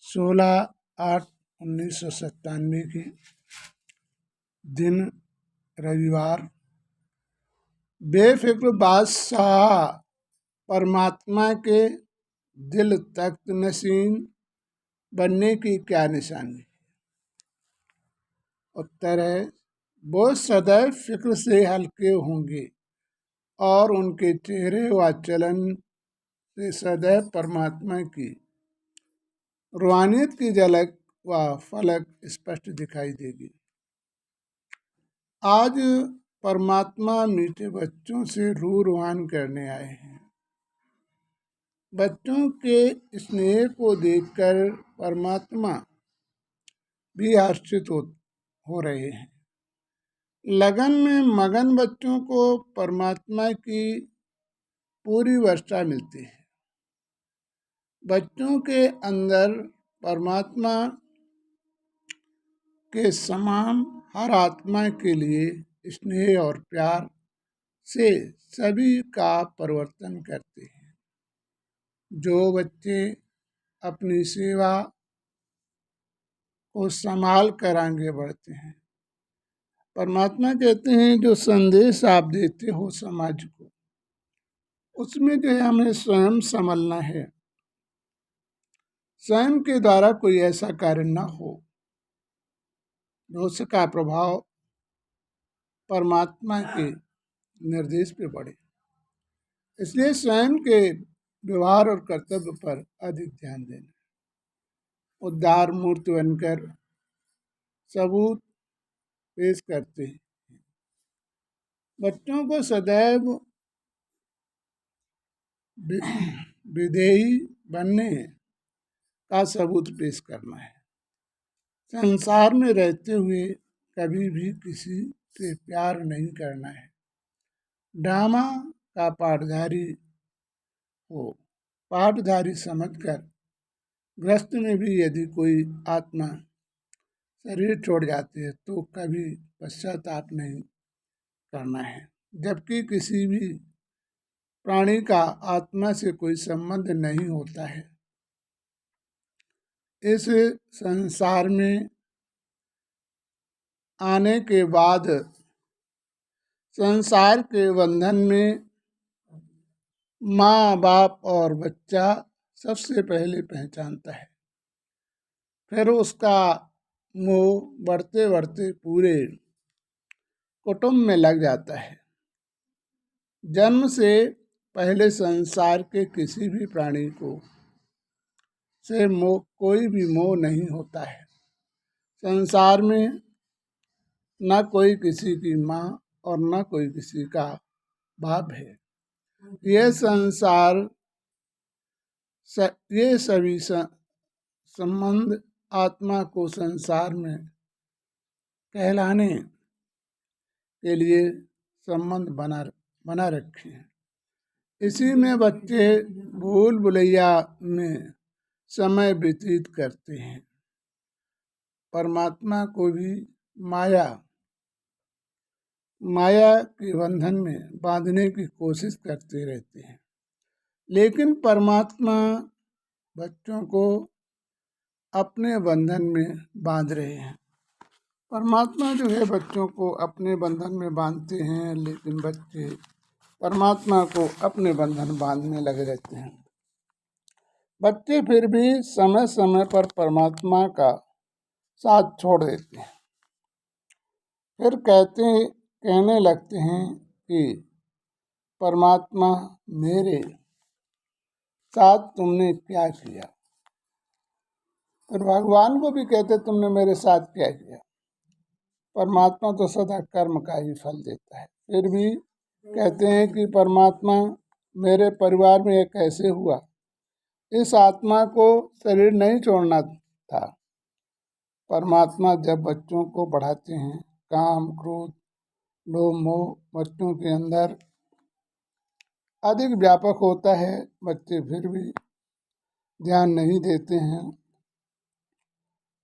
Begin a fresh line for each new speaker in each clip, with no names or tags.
16/8/1997 की दिन रविवार। बेफिक्र बादशाह परमात्मा के दिल तख्त नशीन बनने की क्या निशानी? उत्तर है, वो सदैव फिक्र से हल्के होंगे और उनके चेहरे व चलन से सदैव परमात्मा की रूहानियत की झलक व फलक स्पष्ट दिखाई देगी। आज परमात्मा मीठे बच्चों से रूह रुहान करने आए हैं। बच्चों के स्नेह को देखकर परमात्मा भी हर्षित हो रहे हैं। लगन में मगन बच्चों को परमात्मा की पूरी वर्षा मिलती है। बच्चों के अंदर परमात्मा के समान हर आत्मा के लिए स्नेह और प्यार से सभी का परिवर्तन करते हैं। जो बच्चे अपनी सेवा को संभाल कर आगे बढ़ते हैं, परमात्मा कहते हैं जो संदेश आप देते हो समाज को, उसमें जो है हमें स्वयं संभलना है। स्वयं के द्वारा कोई ऐसा कार्य न हो जो उसका प्रभाव परमात्मा के निर्देश पे पड़े। इसलिए स्वयं के व्यवहार और कर्तव्य पर अधिक ध्यान देना। उद्धार मूर्ति बनकर सबूत पेश करते हैं। बच्चों को सदैव विधेयी बनने का सबूत पेश करना है। संसार में रहते हुए कभी भी किसी से प्यार नहीं करना है। ड्रामा का पाठधारी हो, पाठधारी समझकर ग्रस्त में भी यदि कोई आत्मा शरीर छोड़ जाती है तो कभी पश्चाताप नहीं करना है। जबकि किसी भी प्राणी का आत्मा से कोई संबंध नहीं होता है। इस संसार में आने के बाद संसार के बंधन में माँ बाप और बच्चा सबसे पहले पहचानता है। फिर उसका मोह बढ़ते बढ़ते पूरे कुटुंब में लग जाता है। जन्म से पहले संसार के किसी भी प्राणी को से मोह कोई भी मोह नहीं होता है। संसार में न कोई किसी की माँ और न कोई किसी का बाप है। ये संसार ये सभी संबंध आत्मा को संसार में कहलाने के लिए संबंध बना रखे हैं। इसी में बच्चे भूल भुलैया में समय व्यतीत करते हैं। परमात्मा को भी माया के बंधन में बांधने की कोशिश करते रहते हैं, लेकिन परमात्मा बच्चों को अपने बंधन में बांध रहे हैं। परमात्मा जो है बच्चों को अपने बंधन में बांधते हैं, लेकिन बच्चे परमात्मा को अपने बंधन बांधने लगे रहते हैं। बच्चे फिर भी समय समय पर परमात्मा का साथ छोड़ देते हैं। फिर कहने लगते हैं कि परमात्मा मेरे साथ तुमने क्या किया। फिर भगवान को भी कहते तुमने मेरे साथ क्या किया। परमात्मा तो सदा कर्म का ही फल देता है। फिर भी कहते हैं कि परमात्मा मेरे परिवार में एक ऐसे हुआ, इस आत्मा को शरीर नहीं छोड़ना था। परमात्मा जब बच्चों को बढ़ाते हैं, काम क्रोध लोभ मोह बच्चों के अंदर अधिक व्यापक होता है। बच्चे फिर भी ध्यान नहीं देते हैं।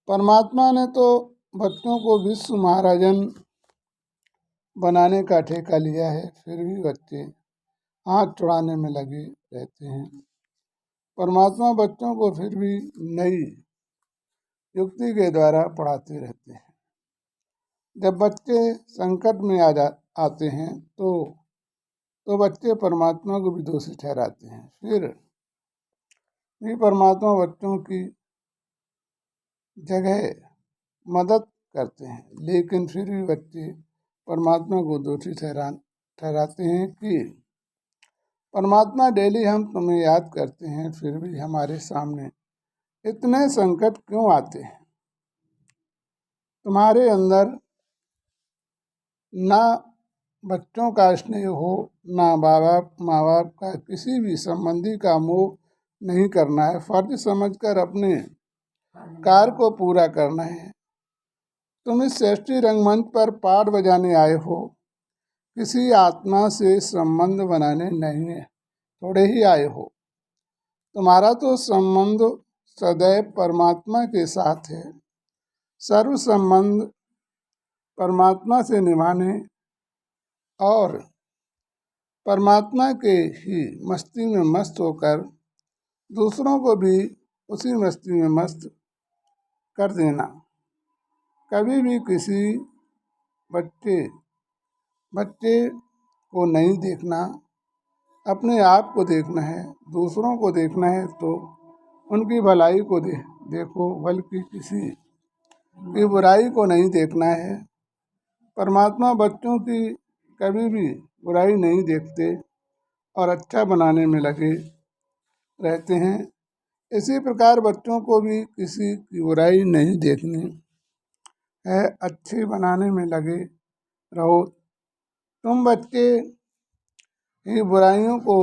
परमात्मा ने तो बच्चों को विश्व महाराजन बनाने का ठेका लिया है, फिर भी बच्चे हाथ छुड़ाने में लगे रहते हैं। परमात्मा बच्चों को फिर भी नई युक्ति के द्वारा पढ़ाते रहते हैं। जब बच्चे संकट में आते हैं तो बच्चे परमात्मा को भी दोषी ठहराते हैं। फिर भी परमात्मा बच्चों की जगह मदद करते हैं, लेकिन फिर भी बच्चे परमात्मा को दोषी ठहराते हैं कि परमात्मा डेली हम तुम्हें याद करते हैं, फिर भी हमारे सामने इतने संकट क्यों आते हैं। तुम्हारे अंदर ना बच्चों का स्नेह हो, ना माँ बाप का किसी भी संबंधी का मोह नहीं करना है, फर्ज समझकर अपने कार्य को पूरा करना है। तुम इस सृष्टि रंगमंच पर पाठ बजाने आए हो, किसी आत्मा से संबंध बनाने नहीं है, थोड़े ही आए हो। तुम्हारा तो संबंध सदैव परमात्मा के साथ है। सर्व संबंध परमात्मा से निभाने और परमात्मा के ही मस्ती में मस्त होकर दूसरों को भी उसी मस्ती में मस्त कर देना। कभी भी किसी बच्चे को नहीं देखना, अपने आप को देखना है। दूसरों को देखना है तो उनकी भलाई को देखो, बल्कि किसी की बुराई को नहीं देखना है। परमात्मा बच्चों की कभी भी बुराई नहीं देखते और अच्छा बनाने में लगे रहते हैं। इसी प्रकार बच्चों को भी किसी की बुराई नहीं देखनी है, अच्छे बनाने में लगे रहो। तुम बच्चे ही बुराइयों को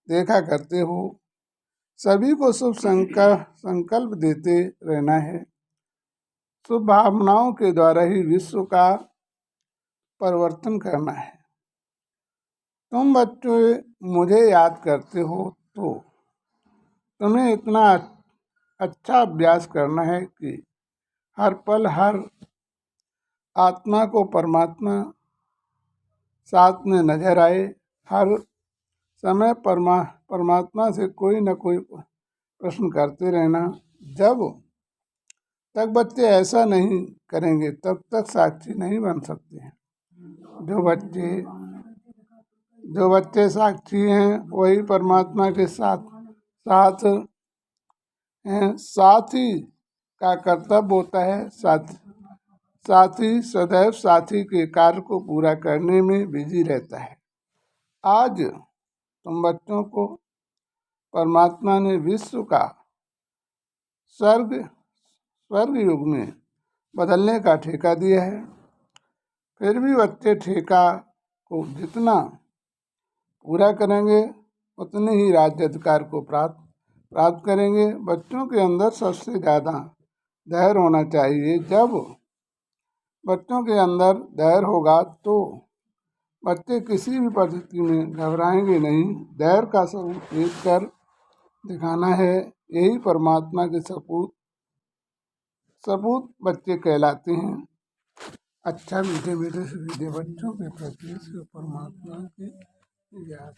देखा करते हो। सभी को शुभ संकल्प देते रहना है। शुभ भावनाओं के द्वारा ही विश्व का परिवर्तन करना है। तुम बच्चे मुझे याद करते हो तो तुम्हें इतना अच्छा अभ्यास करना है कि हर पल हर आत्मा को परमात्मा साथ में नजर आए। हर समय परमात्मा से कोई न कोई प्रश्न करते रहना। जब तक बच्चे ऐसा नहीं करेंगे तब तक साक्षी नहीं बन सकते हैं। जो बच्चे साक्षी हैं वही परमात्मा के साथ हैं। साथी का कर्तव्य होता है साथी सदैव साथी के कार्य को पूरा करने में बिजी रहता है। आज तुम बच्चों को परमात्मा ने विश्व का स्वर्ग युग में बदलने का ठेका दिया है। फिर भी बच्चे ठेका को जितना पूरा करेंगे उतने ही राज्य अधिकार को प्राप्त करेंगे। बच्चों के अंदर सबसे ज़्यादा धैर्य होना चाहिए। जब बच्चों के अंदर धैर्य होगा तो बच्चे किसी भी परिस्थिति में घबराएंगे नहीं। धैर्य का स्वरूप देख कर दिखाना है, यही परमात्मा के सपूत बच्चे कहलाते हैं। अच्छा मीठे मीठे से बच्चों के प्रति परमात्मा की याद